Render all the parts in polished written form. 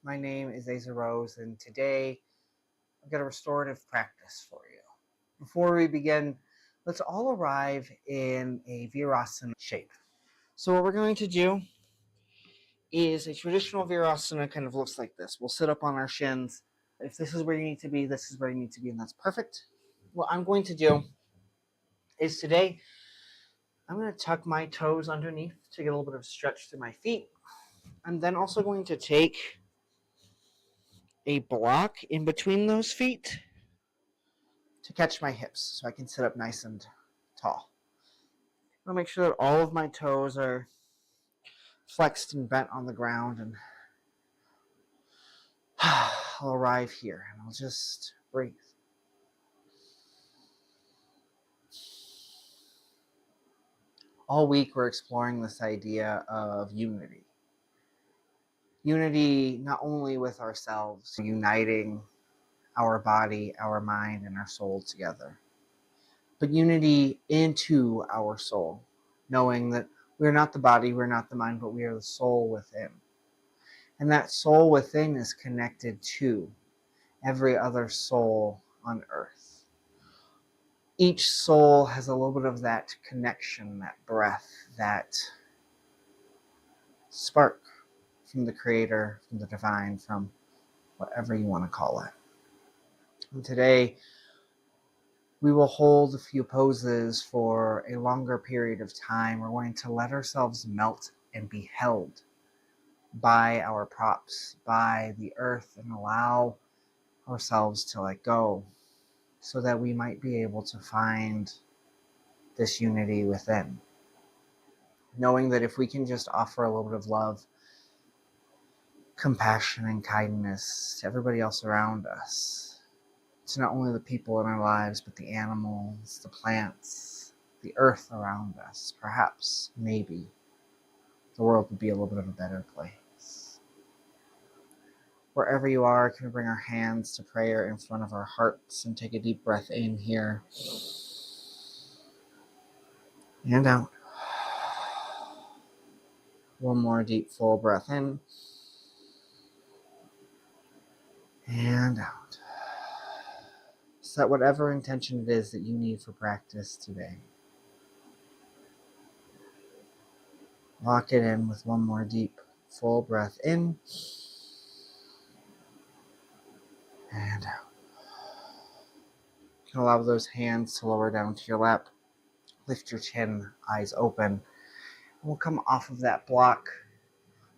My name is Asa Rose, and today I've got a restorative practice for you. Before we begin, let's all arrive in a Virasana shape. So what we're going to do is a traditional Virasana kind of looks like this. We'll sit up on our shins. If this is where you need to be, this is where you need to be, and that's perfect. What I'm going to do is today, I'm going to tuck my toes underneath to get a little bit of stretch through my feet. I'm then also going to take a block in between those feet to catch my hips so I can sit up nice and tall. I'll make sure that all of my toes are flexed and bent on the ground, and I'll arrive here and I'll just breathe. All week we're exploring this idea of unity. Unity not only with ourselves, uniting our body, our mind, and our soul together, but unity into our soul, knowing that we're not the body, we're not the mind, but we are the soul within. And that soul within is connected to every other soul on earth. Each soul has a little bit of that connection, that breath, that spark from the Creator, from the divine, from whatever you want to call it. And today, we will hold a few poses for a longer period of time. We're going to let ourselves melt and be held by our props, by the earth, and allow ourselves to let go so that we might be able to find this unity within. Knowing that if we can just offer a little bit of love, compassion, and kindness to everybody else around us, to not only the people in our lives, but the animals, the plants, the earth around us, perhaps, maybe, the world would be a little bit of a better place. Wherever you are, can we bring our hands to prayer in front of our hearts and take a deep breath in here and out. One more deep, full breath in and out. Set whatever intention it is that you need for practice today. Lock it in with one more deep, full breath in and out. You can allow those hands to lower down to your lap. Lift your chin, eyes open. And we'll come off of that block.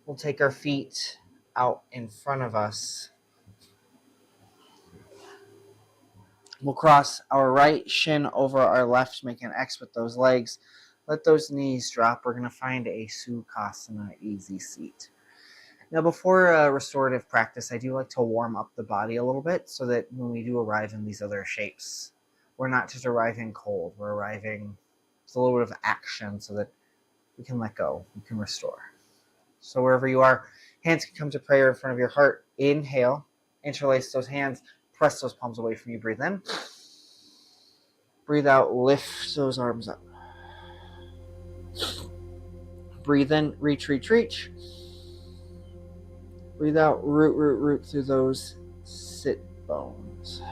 We'll take our feet out in front of us. We'll cross our right shin over our left, make an X with those legs. Let those knees drop. We're going to find a Sukhasana, easy seat. Now, before a restorative practice, I do like to warm up the body a little bit so that when we do arrive in these other shapes, we're not just arriving cold. We're arriving with a little bit of action so that we can let go, we can restore. So wherever you are, hands can come to prayer in front of your heart. Inhale, interlace those hands, press those palms away from you. Breathe in. Breathe out, lift those arms up. Breathe in, reach, reach, reach. Breathe out, root, root, root through those sit bones.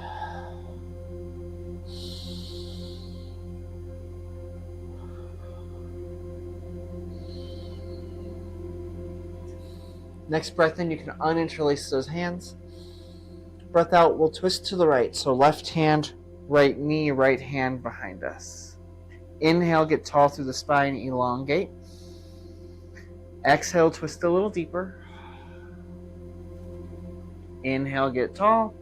Next breath in, you can uninterlace those hands. Breath out, we'll twist to the right. So left hand, right knee, right hand behind us. Inhale, get tall through the spine, elongate. Exhale, twist a little deeper. Inhale, get tall.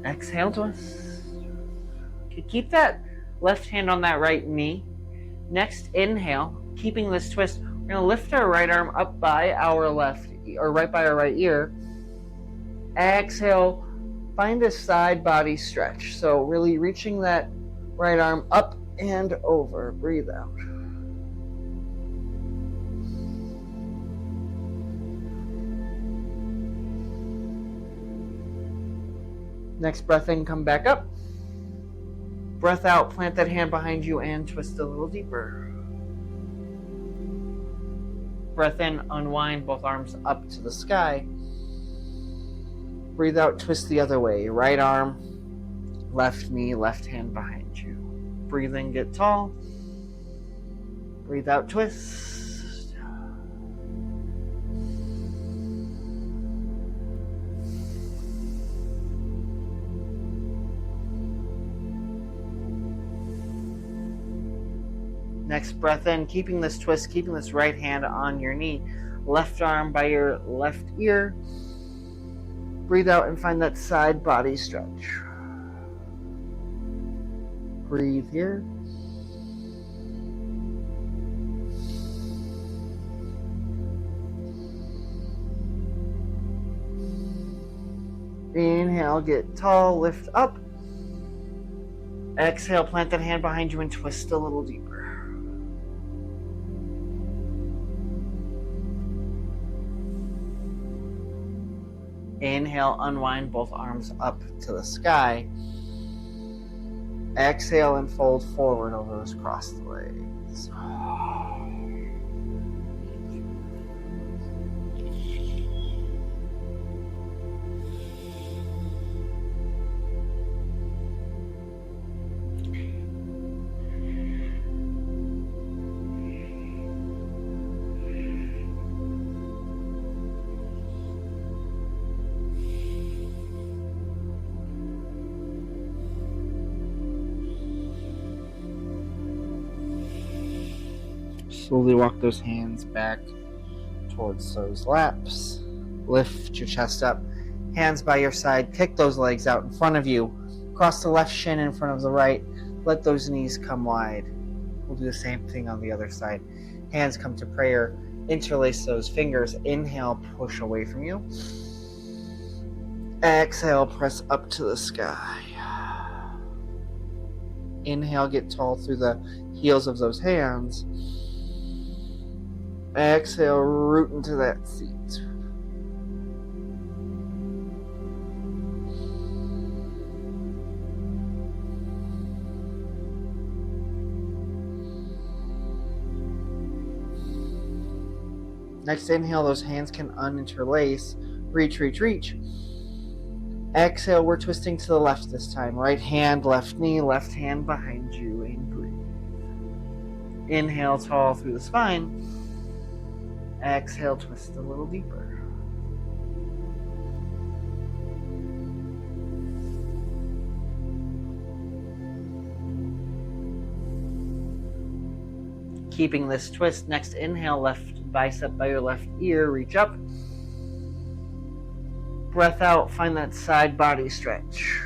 Exhale, twist. Okay, keep that left hand on that right knee. Next, inhale, keeping this twist. We're going to lift our right arm up by our left, or right by our right ear. Exhale, find a side body stretch. So really reaching that right arm up and over. Breathe out. Next breath in, come back up. Breath out, plant that hand behind you and twist a little deeper. Breath in, unwind both arms up to the sky. Breathe out, twist the other way. Right arm, left knee, left hand behind you. Breathe in, get tall. Breathe out, twist. Next breath in, keeping this twist, keeping this right hand on your knee. Left arm by your left ear. Breathe out and find that side body stretch. Breathe here. Inhale, get tall, lift up. Exhale, plant that hand behind you and twist a little deeper. Inhale, unwind both arms up to the sky. Exhale and fold forward over those crossed legs. Slowly walk those hands back towards those laps. Lift your chest up. Hands by your side. Kick those legs out in front of you. Cross the left shin in front of the right. Let those knees come wide. We'll do the same thing on the other side. Hands come to prayer. Interlace those fingers. Inhale, push away from you. Exhale, press up to the sky. Inhale, get tall through the heels of those hands. Exhale, root into that seat. Next inhale, those hands can uninterlace. Reach, reach, reach. Exhale, we're twisting to the left this time. Right hand, left knee, left hand behind you, and breathe. Inhale, tall through the spine. Exhale, twist a little deeper. Keeping this twist, next inhale, left bicep by your left ear, reach up. Breath out, find that side body stretch.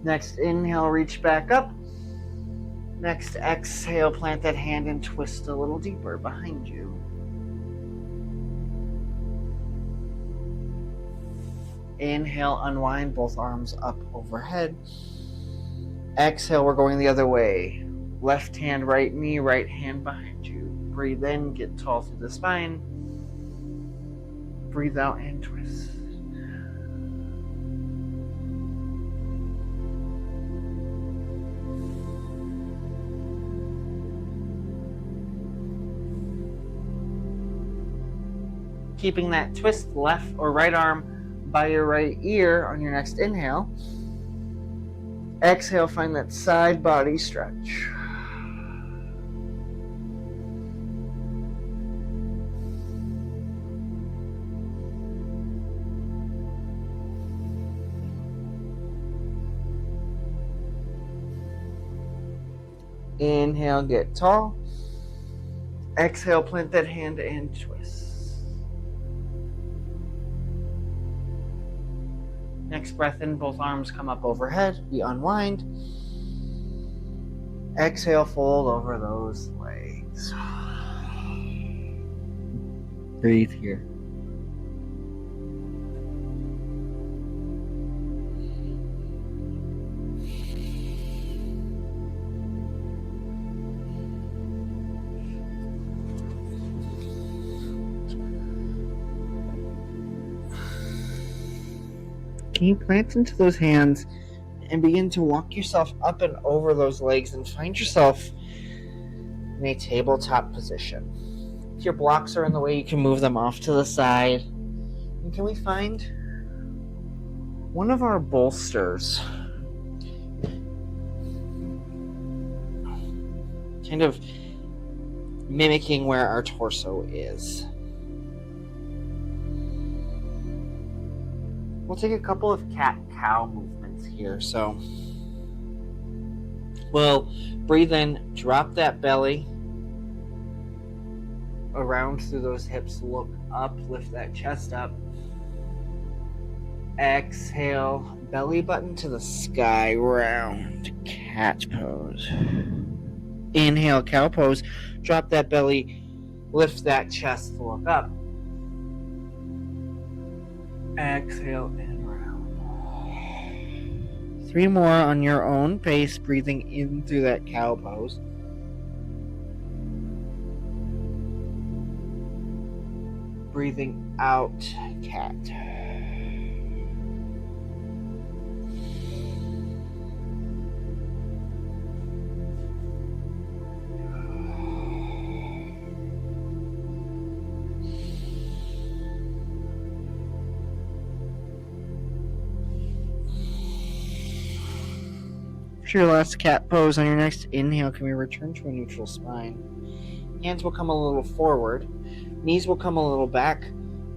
Next inhale, reach back up. Next exhale, plant that hand and twist a little deeper behind you. Inhale, unwind both arms up overhead. Exhale, we're going the other way. Left hand, right knee, right hand behind you. Breathe in, get tall through the spine. Breathe out and twist. Keeping that twist, left or right arm by your right ear on your next inhale. Exhale, find that side body stretch. Inhale, get tall. Exhale, plant that hand and twist. Next breath in, both arms come up overhead. We unwind. Exhale, fold over those legs. Breathe here. Can you plant into those hands and begin to walk yourself up and over those legs and find yourself in a tabletop position? If your blocks are in the way, you can move them off to the side. And can we find one of our bolsters? Kind of mimicking where our torso is. We'll take a couple of cat-cow movements here. So we'll breathe in, drop that belly around through those hips, look up, lift that chest up. Exhale, belly button to the sky, round cat pose. Inhale, cow pose, drop that belly, lift that chest, look up. Exhale and round. 3 more on your own pace, breathing in through that cow pose. Breathing out, cat. For your last cat pose, on your next inhale, can we return to a neutral spine? Hands will come a little forward. Knees will come a little back.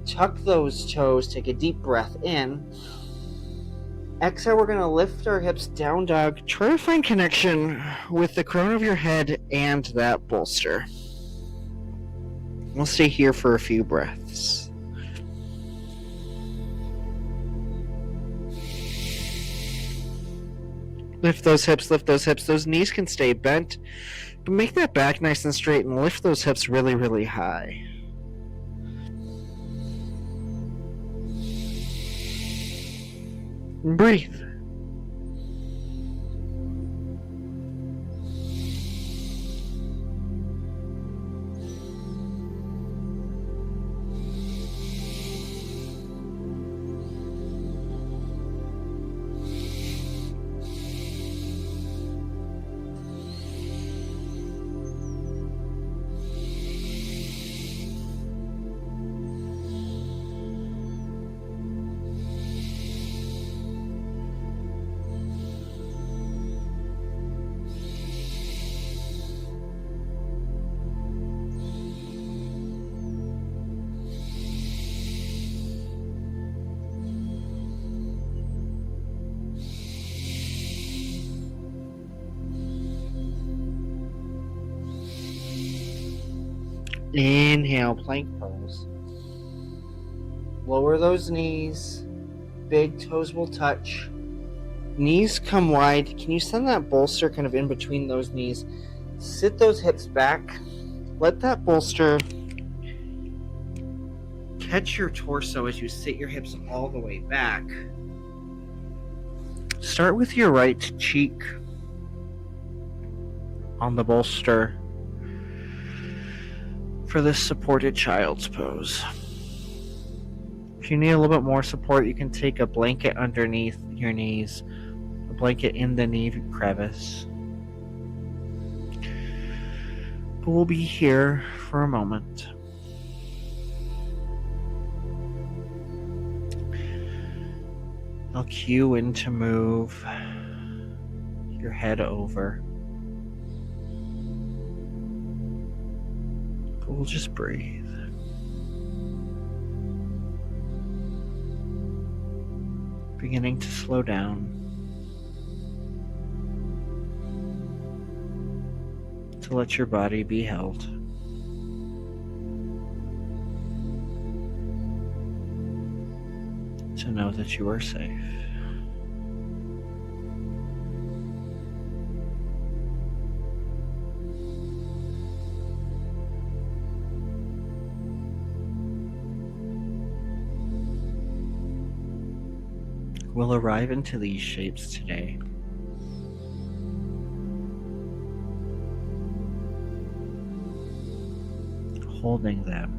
Tuck those toes. Take a deep breath in. Exhale, we're going to lift our hips, down dog. Try to find connection with the crown of your head and that bolster. We'll stay here for a few breaths. Lift those hips, lift those hips. Those knees can stay bent, but make that back nice and straight and lift those hips really, really high. Breathe. Inhale, plank pose. Lower those knees. Big toes will touch. Knees come wide. Can you send that bolster kind of in between those knees? Sit those hips back. Let that bolster catch your torso as you sit your hips all the way back. Start with your right cheek on the bolster for this supported child's pose. If you need a little bit more support, you can take a blanket underneath your knees, a blanket in the knee crevice. But we'll be here for a moment. I'll cue in to move your head over. But we'll just breathe. Beginning to slow down. To let your body be held. To know that you are safe. We'll arrive into these shapes today. Holding them.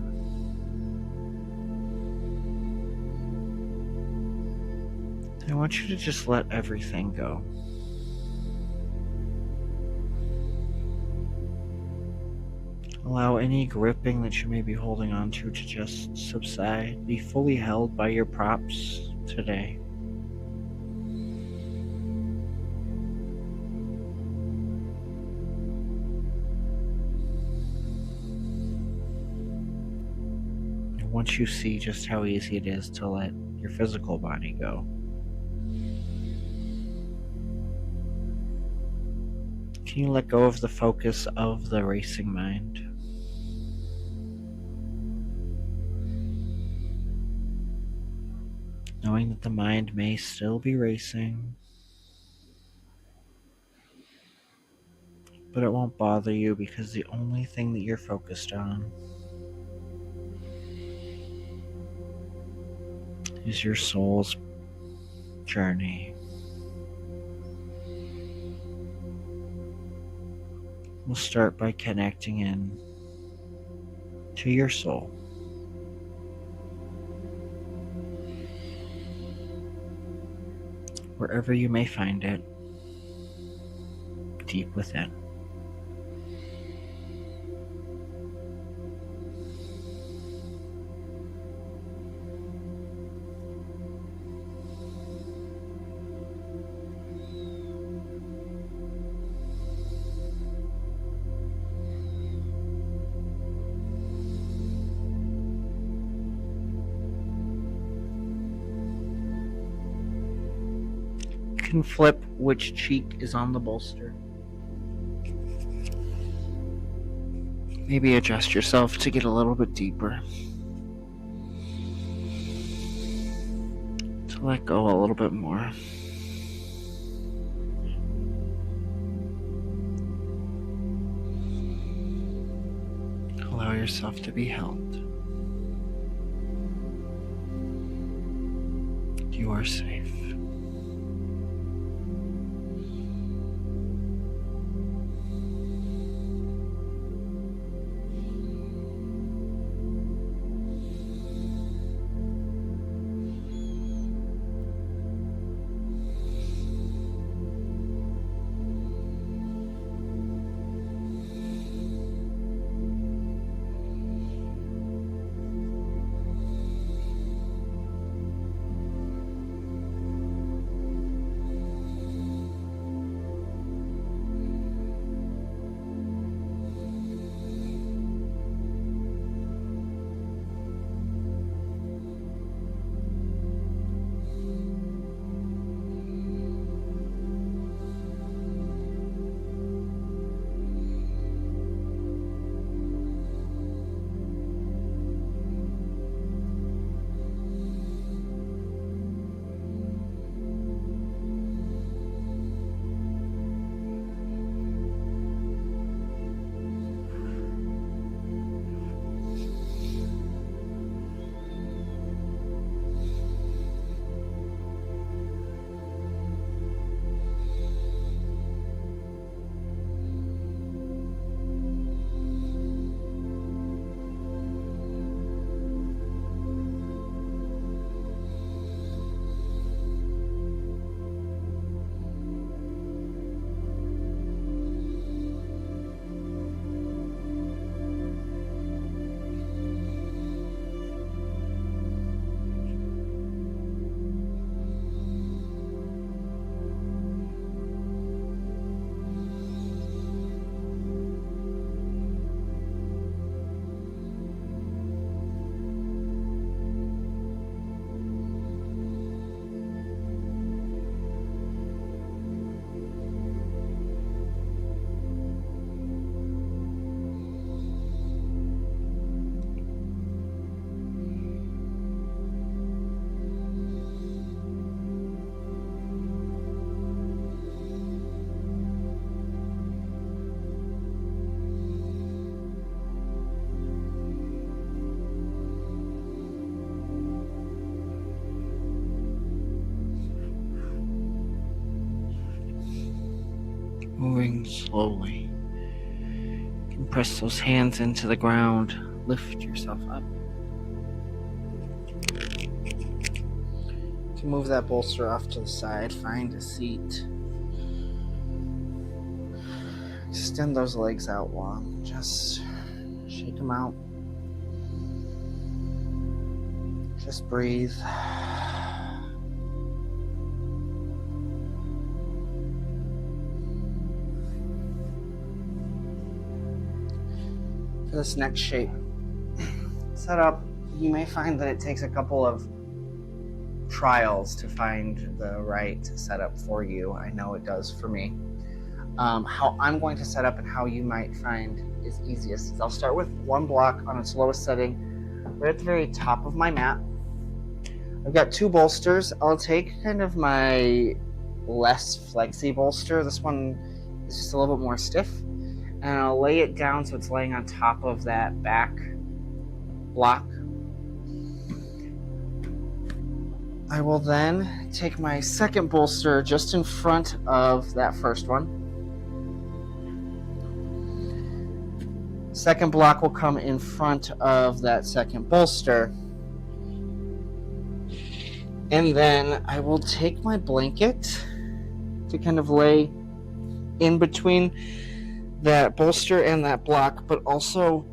I want you to just let everything go. Allow any gripping that you may be holding on to just subside. Be fully held by your props today. And once you see just how easy it is to let your physical body go, can you let go of the focus of the racing mind? Knowing that the mind may still be racing, but it won't bother you because the only thing that you're focused on is your soul's journey. We'll start by connecting in to your soul. Wherever you may find it, deep within. You can flip which cheek is on the bolster. Maybe adjust yourself to get a little bit deeper. To let go a little bit more. Allow yourself to be held. You are safe. Moving slowly. You can press those hands into the ground. Lift yourself up. can move that bolster off to the side, find a seat. Extend those legs out long. Just shake them out. Just breathe. For this next shape setup, you may find that it takes a couple of trials to find the right setup for you. I know it does for me. How I'm going to set up and how you might find is easiest is I'll start with one block on its lowest setting, right at the very top of my mat. I've got 2 bolsters. I'll take kind of my less flexy bolster. This one is just a little bit more stiff. And I'll lay it down so it's laying on top of that back block. I will then take my second bolster just in front of that first one. Second block will come in front of that second bolster. And then I will take my blanket to kind of lay in between that bolster and that block, but also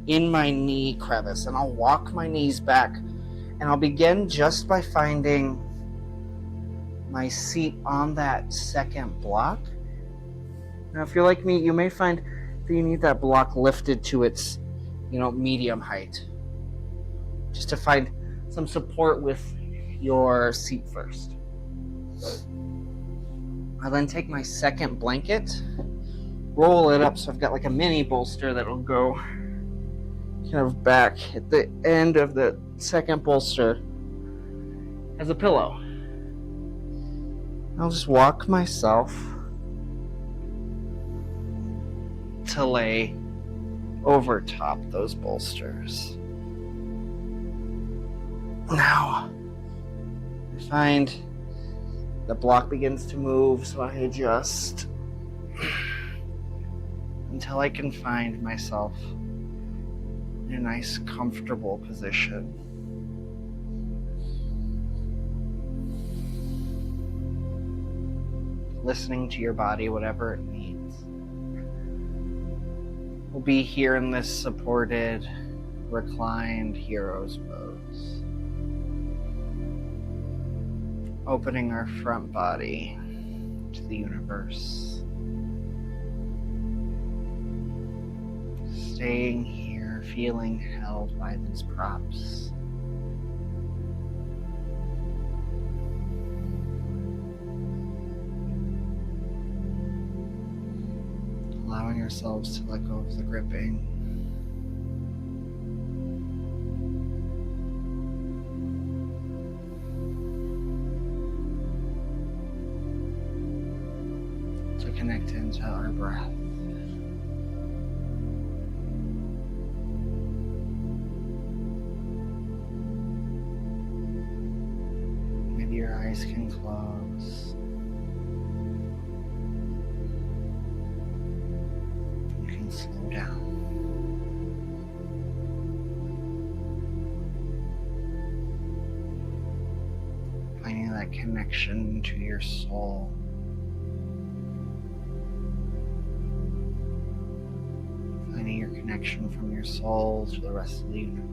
in my knee crevice. And I'll walk my knees back, and I'll begin just by finding my seat on that second block. Now, if you're like me, you may find that you need that block lifted to its, medium height, just to find some support with your seat first. I'll then take my second blanket, roll it up so I've got like a mini bolster that will go kind of back at the end of the second bolster as a pillow. I'll just walk myself to lay over top those bolsters. Now, I find the block begins to move, so I adjust until I can find myself in a nice, comfortable position. Listening to your body, whatever it needs. We'll be here in this supported, reclined hero's pose. Opening our front body to the universe. Staying here, feeling held by these props. Allowing ourselves to let go of the gripping. To connect into our breath. Maybe your eyes can close. Slow down. Finding that connection to your soul. Finding your connection from your soul to the rest of the universe.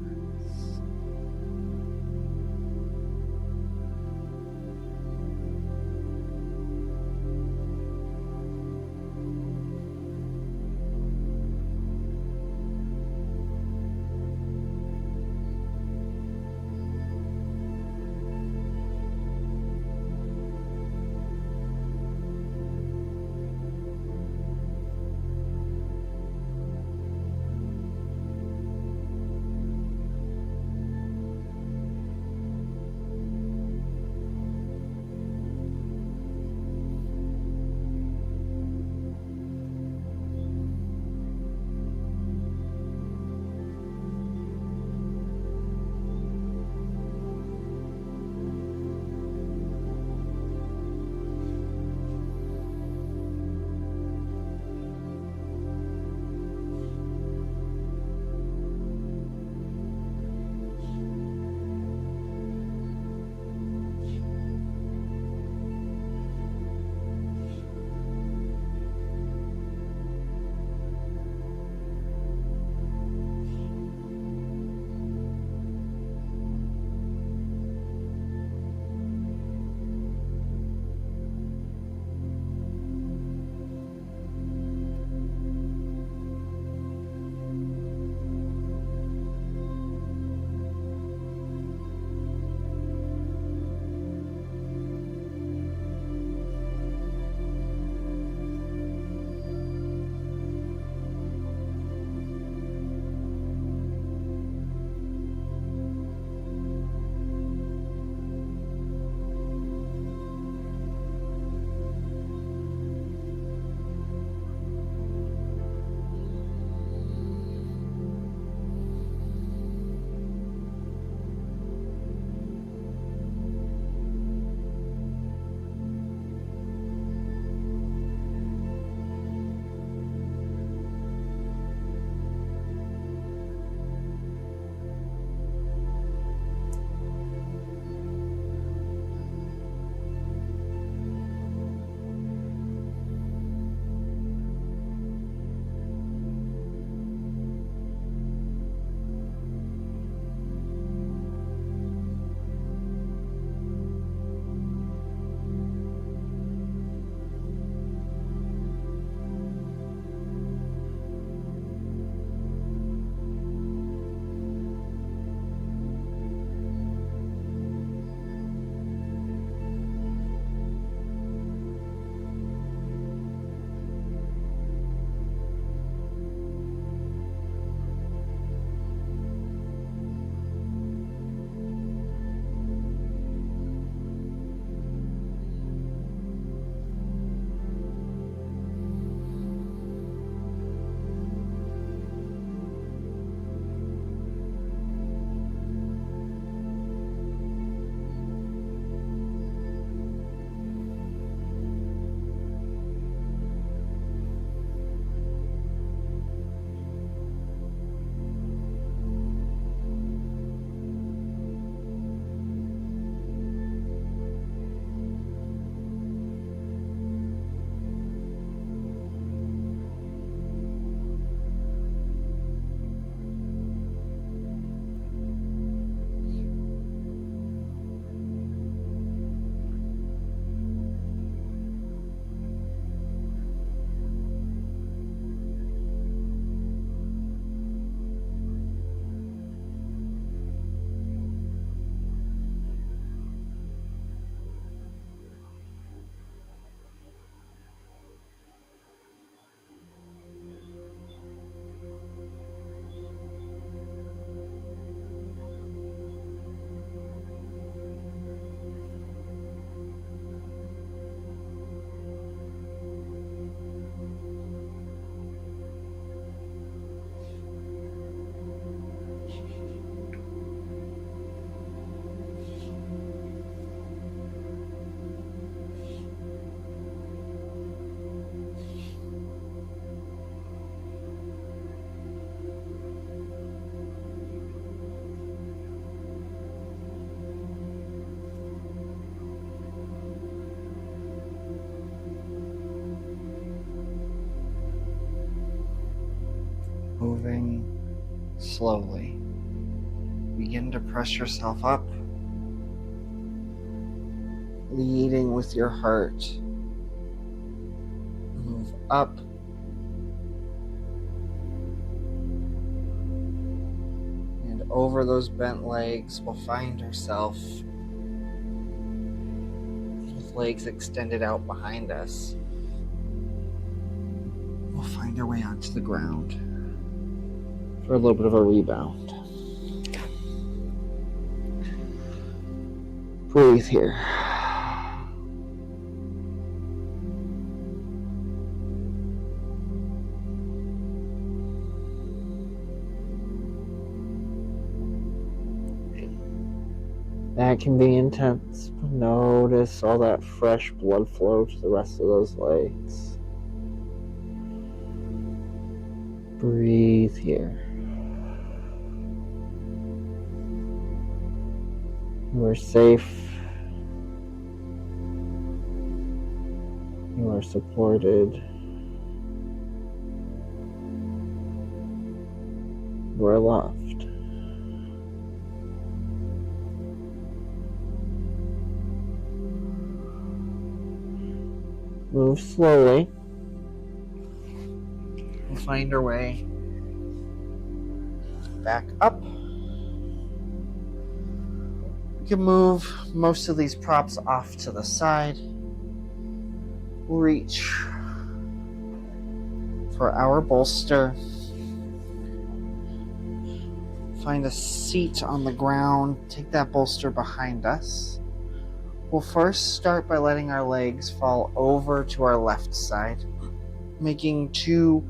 time slowly. Begin to press yourself up, leading with your heart. Move up and over those bent legs. We'll find ourselves with legs extended out behind us. We'll find our way onto the ground for a little bit of a rebound. Breathe here. That can be intense, but notice all that fresh blood flow to the rest of those legs. Breathe here. You are safe. You are supported. You are loved. Move slowly. We'll find our way back up. We can move most of these props off to the side. We'll reach for our bolster. Find a seat on the ground. Take that bolster behind us. We'll first start by letting our legs fall over to our left side, making two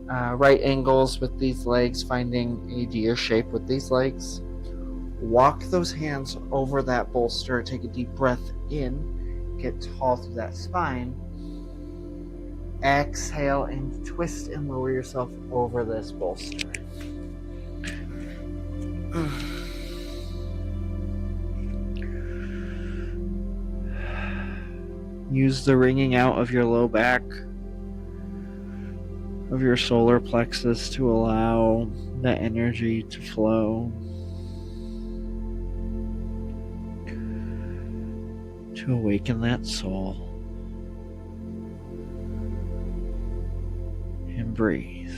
right angles with these legs, finding a deer shape with these legs. Walk those hands over that bolster. Take a deep breath in. Get tall through that spine. Exhale and twist and lower yourself over this bolster. Use the wringing out of your low back, of your solar plexus, to allow the energy to flow, to awaken that soul. And breathe.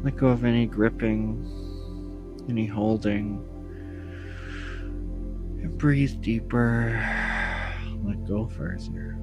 Let go of any gripping, any holding, and breathe deeper. Let go further.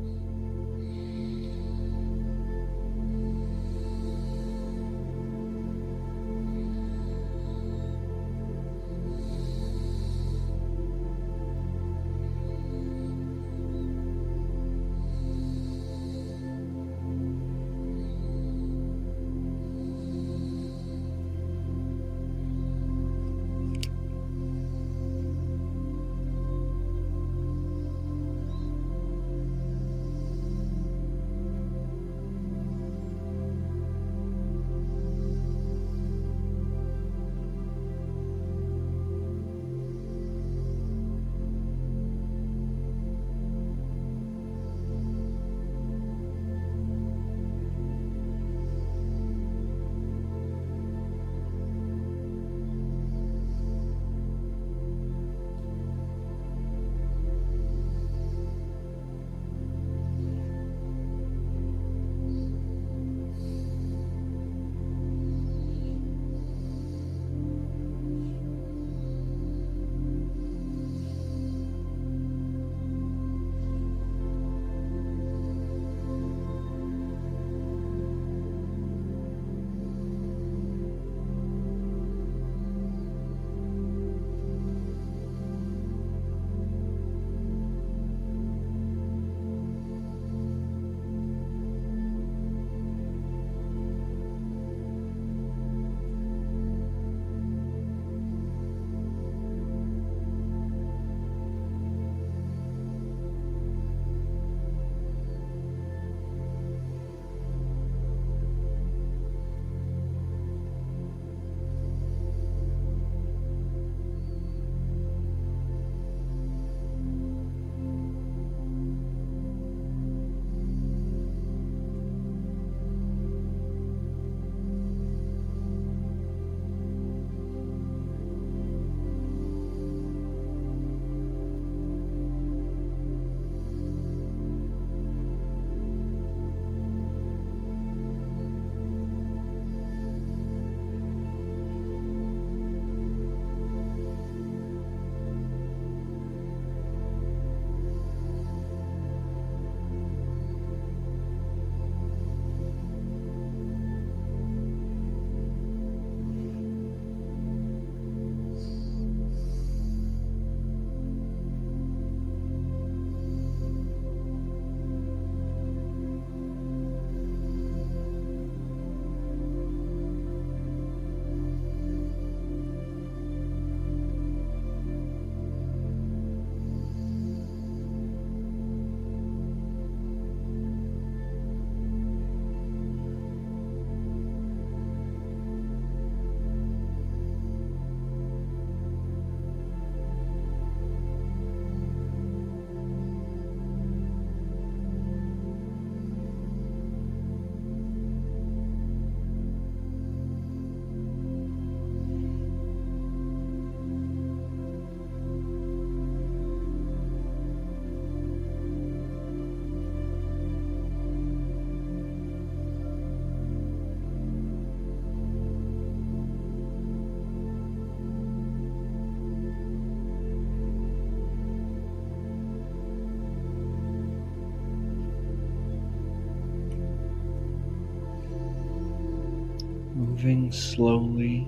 Moving slowly,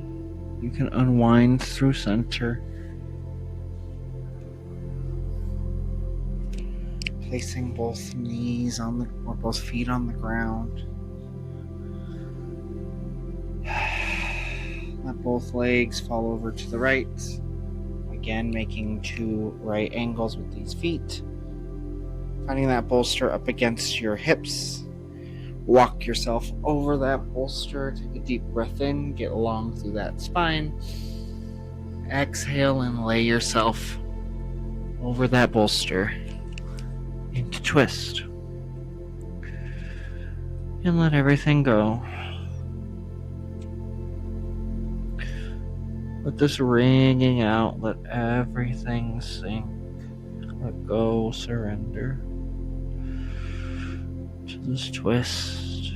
you can unwind through center, placing both knees or both feet on the ground. Let both legs fall over to the right. Again, making 2 right angles with these feet. Finding that bolster up against your hips. Walk yourself over that bolster. Take a deep breath in. Get long through that spine. Exhale and lay yourself over that bolster into twist. And let everything go. Let this ringing out. Let everything sink. Let go, surrender to this twist,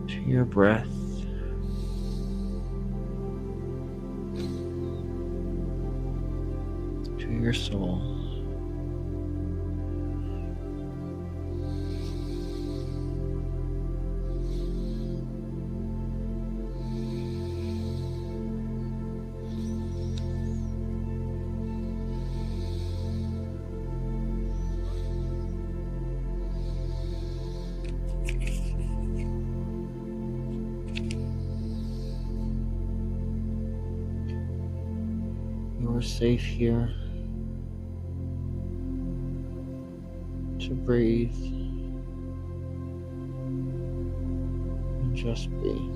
to your breath, to your soul. You're safe here to breathe and just be.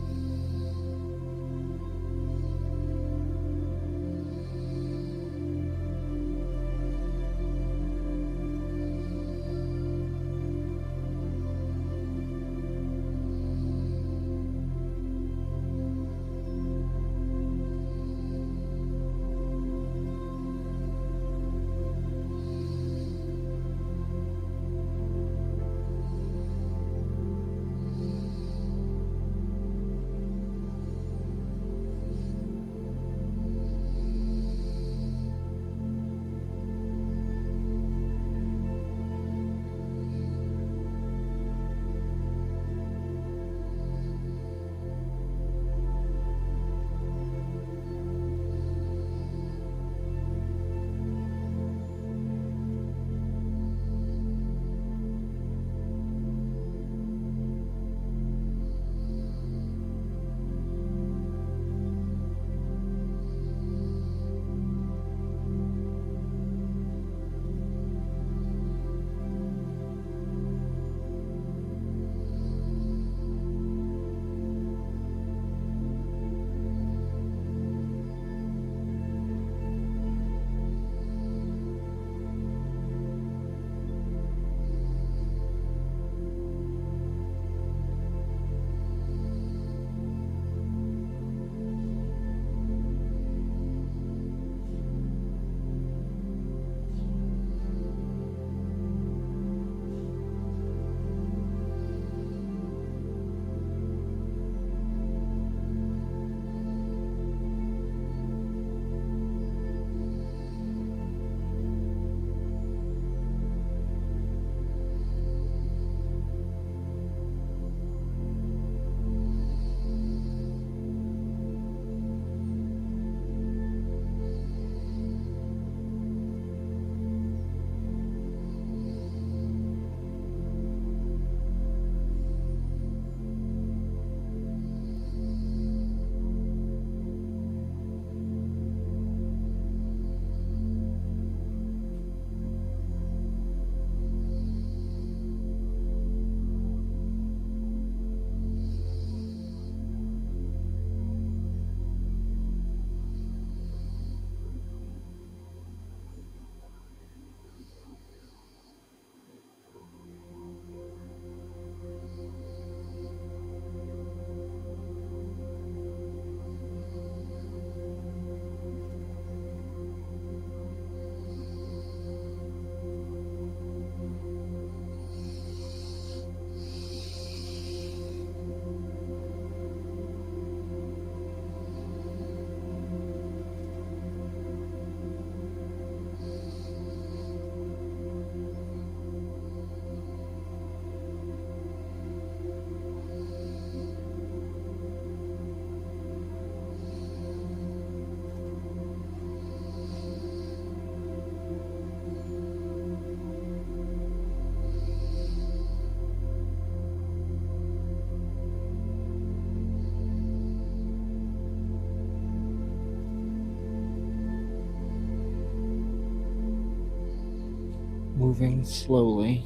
moving slowly.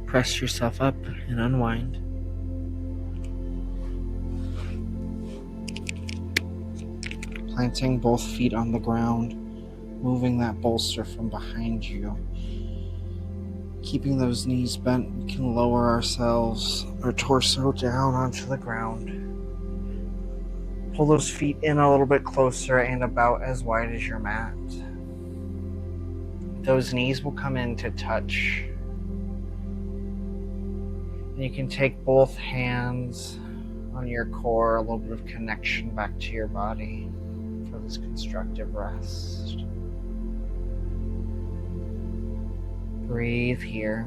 Press yourself up and unwind. Planting both feet on the ground, moving that bolster from behind you. Keeping those knees bent, we can lower ourselves, our torso down onto the ground. Pull those feet in a little bit closer and about as wide as your mat. Those knees will come in to touch. And you can take both hands on your core, a little bit of connection back to your body for this constructive rest. Breathe here.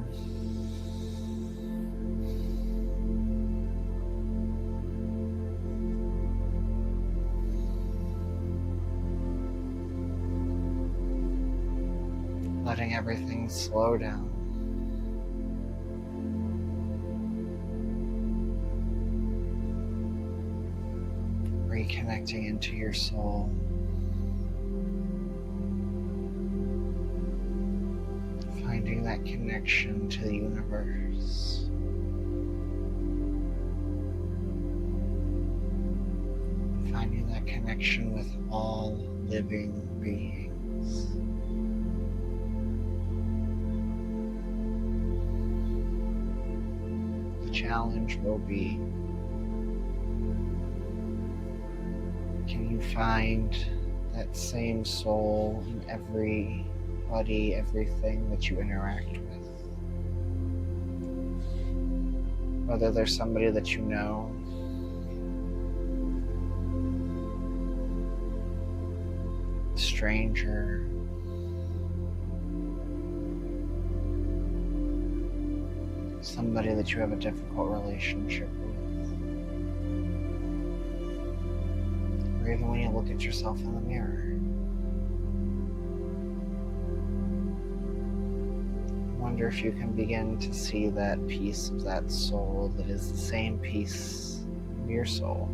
Letting everything slow down. Reconnecting into your soul. Finding that connection to the universe. Finding that connection with all living beings. The challenge will be, can you find that same soul in everybody, everything that you interact with? Whether there's somebody that you know, a stranger, somebody that you have a difficult relationship with, or even when you look at yourself in the mirror. I wonder if you can begin to see that piece of that soul that is the same piece of your soul.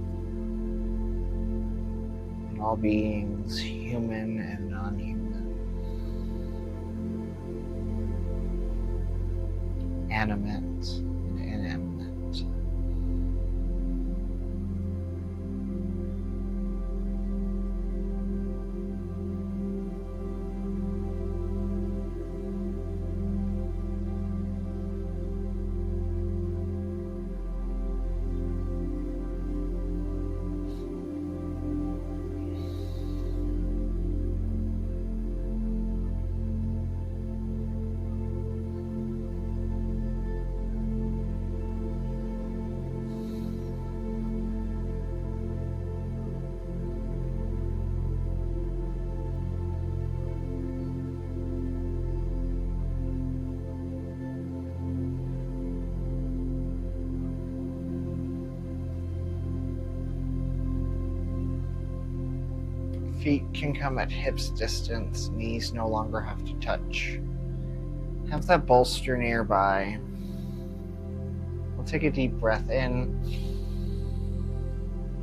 In all beings, human and non-human, animate and inanimate. Feet can come at hips distance, knees no longer have to touch. Have that bolster nearby. We'll take a deep breath in.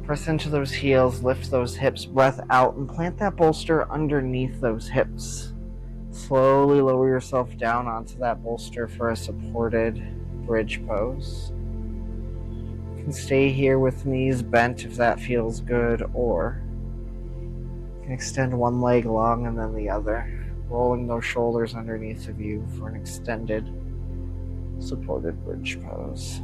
Press into those heels, lift those hips, breath out, and plant that bolster underneath those hips. Slowly lower yourself down onto that bolster for a supported bridge pose. You can stay here with knees bent if that feels good, or extend one leg long and then the other, rolling those shoulders underneath of you for an extended, supported bridge pose.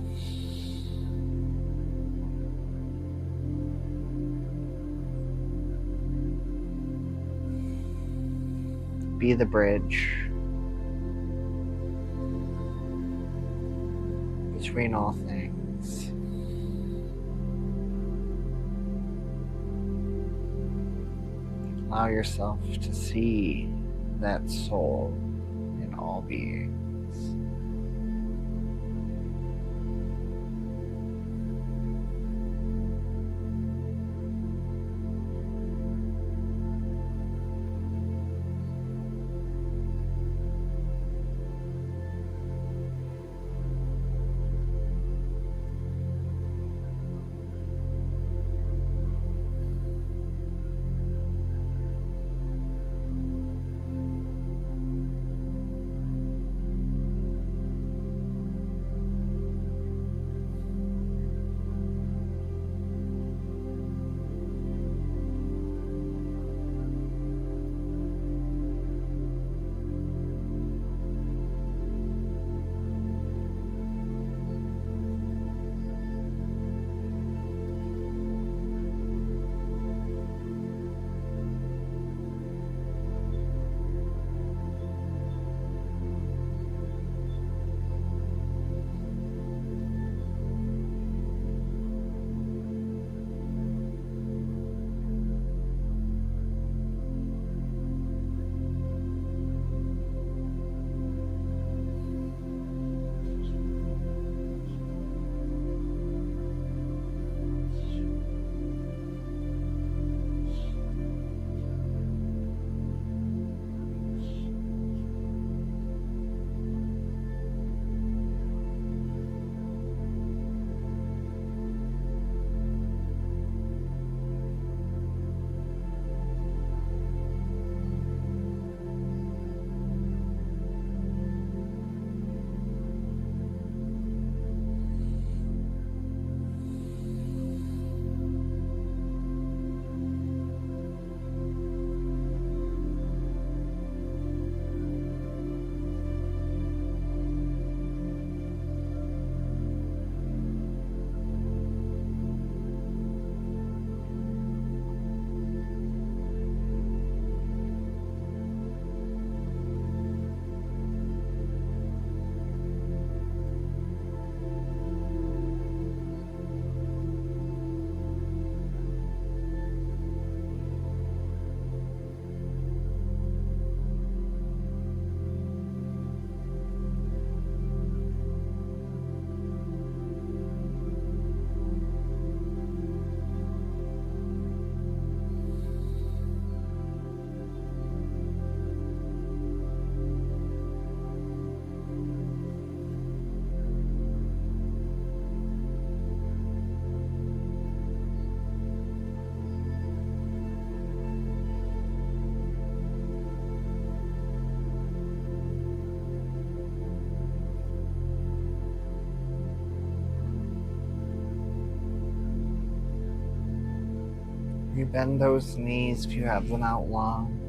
Be the bridge between all things. Allow yourself to see that soul in all beings. You bend those knees if you have them out long.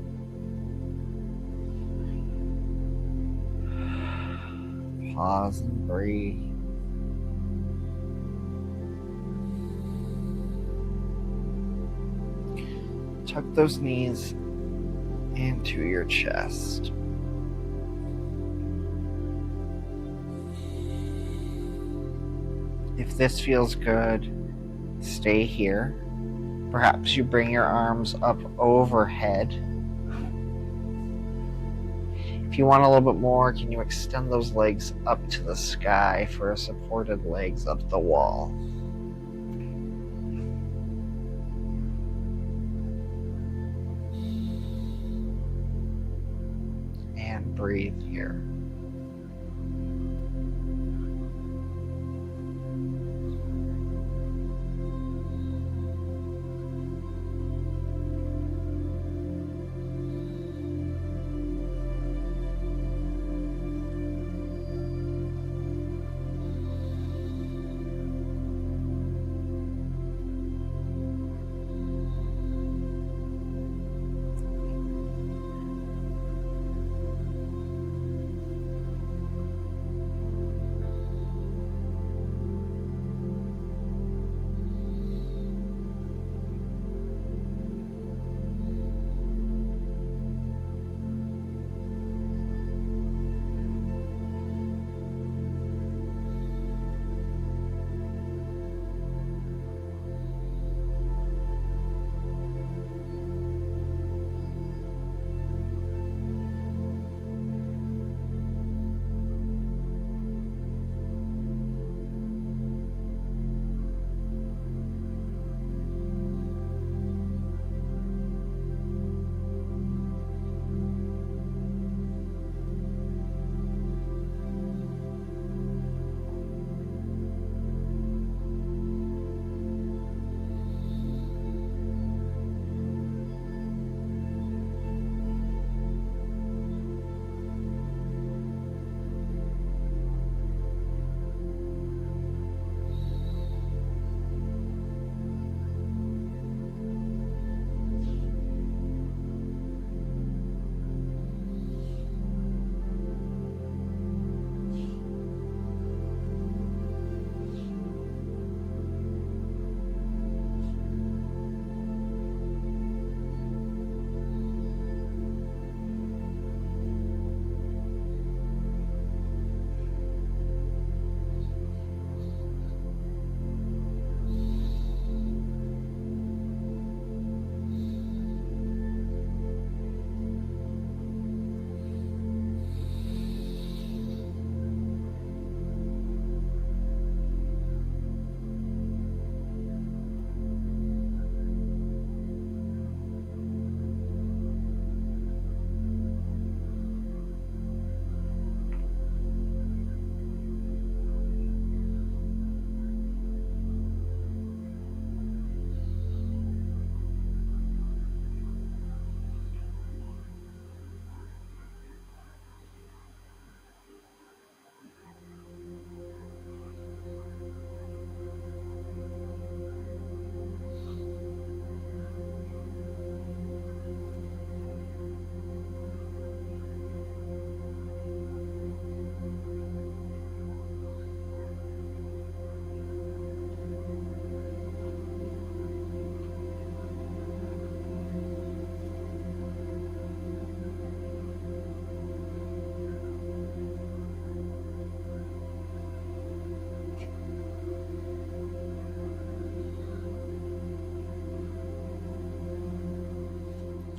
Pause and breathe. Tuck those knees into your chest. If this feels good, stay here. Perhaps you bring your arms up overhead. If you want a little bit more, can you extend those legs up to the sky for a supported legs up the wall? And breathe here.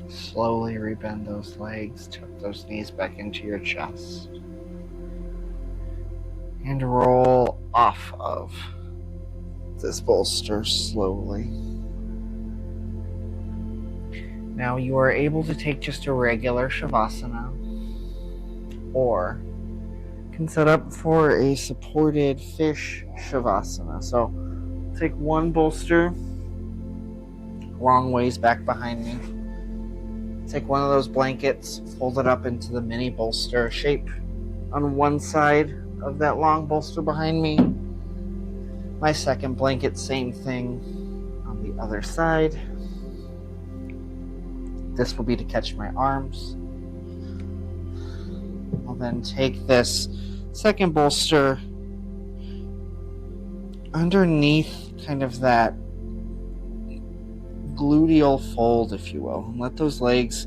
Slowly rebend those legs, tuck those knees back into your chest, and roll off of this bolster slowly. Now you are able to take just a regular Shavasana, or can set up for a supported fish Shavasana. So take one bolster, long ways back behind me. Take one of those blankets, fold it up into the mini bolster shape on one side of that long bolster behind me. My second blanket, same thing on the other side. this will be to catch my arms. I'll then take this second bolster underneath kind of that gluteal fold, if you will, and let those legs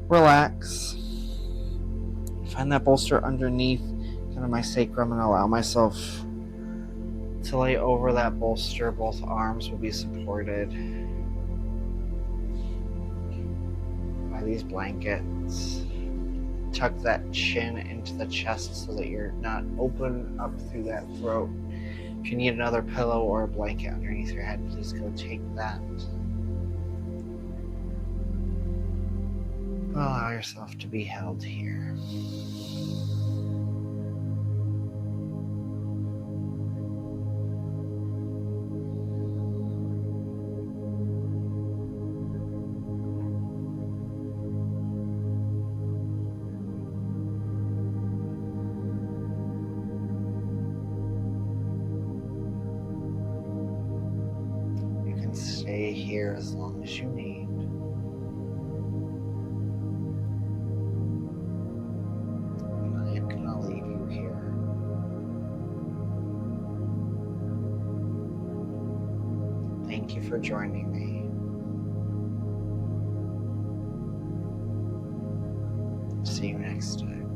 relax. Find that bolster underneath kind of my sacrum and allow myself to lay over that bolster. Both arms will be supported by these blankets. Tuck that chin into the chest so that you're not open up through that throat. If you need another pillow or a blanket underneath your head, please go take that. Allow yourself to be held here. You can stay here as long as you need. Thank you for joining me. See you next time.